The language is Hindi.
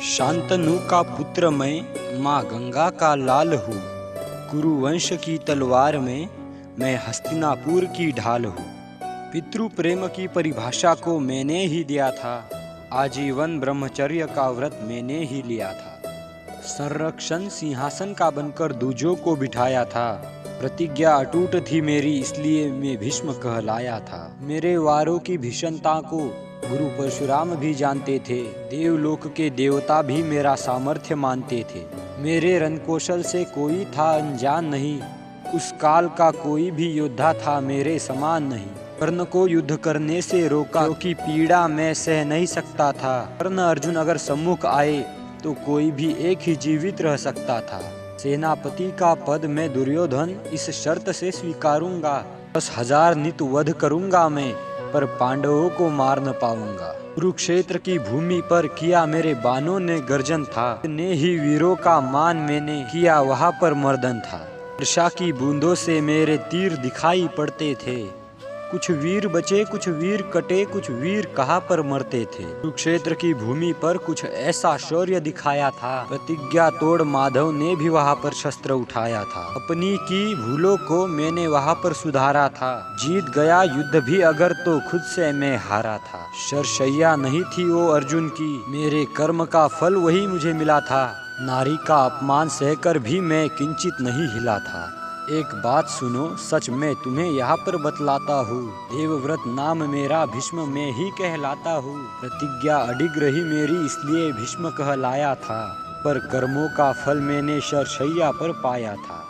शांतनु का पुत्र मैं, माँ गंगा का लाल हूँ। कुरुवंश की तलवार में मैं हस्तिनापुर की ढाल हूँ। पितृ प्रेम की परिभाषा को मैंने ही दिया था। आजीवन ब्रह्मचर्य का व्रत मैंने ही लिया था। संरक्षण सिंहासन का बनकर दूजों को बिठाया था। प्रतिज्ञा अटूट थी मेरी, इसलिए मैं भीष्म कहलाया था। मेरे वारों की भीषणता को गुरु परशुराम भी जानते थे। देवलोक के देवता भी मेरा सामर्थ्य मानते थे। मेरे रणकौशल से कोई था अनजान नहीं। उस काल का कोई भी योद्धा था मेरे समान नहीं। कर्ण को युद्ध करने से रोका, क्योंकि पीड़ा मैं सह नहीं सकता था। कर्ण अर्जुन अगर सम्मुख आए तो कोई भी एक ही जीवित रह सकता था। सेनापति का पद मैं दुर्योधन इस शर्त से स्वीकारूंगा। 10,000 नित वध करूंगा मैं, पर पांडवों को मार न पाऊंगा। कुरुक्षेत्र की भूमि पर किया मेरे बाणों ने गर्जन था। ने ही वीरों का मान मैंने किया, वहां पर मर्दन था। वर्षा की बूंदों से मेरे तीर दिखाई पड़ते थे। कुछ वीर बचे, कुछ वीर कटे, कुछ वीर कहाँ पर मरते थे। कुरुक्षेत्र की भूमि पर कुछ ऐसा शौर्य दिखाया था। प्रतिज्ञा तोड़ माधव ने भी वहाँ पर शस्त्र उठाया था। अपनी की भूलों को मैंने वहाँ पर सुधारा था। जीत गया युद्ध भी अगर तो खुद से मैं हारा था। शरशैया नहीं थी वो अर्जुन की, मेरे कर्म का फल वही मुझे मिला था। नारी का अपमान सहकर भी मैं किंचित नहीं हिला था। एक बात सुनो, सच मैं तुम्हें यहाँ पर बतलाता हूँ। देवव्रत नाम मेरा भीष्म मैं ही कहलाता हूँ। प्रतिज्ञा अडिग रही मेरी, इसलिए भीष्म कहलाया था। पर कर्मों का फल मैंने शरशैया पर पाया था।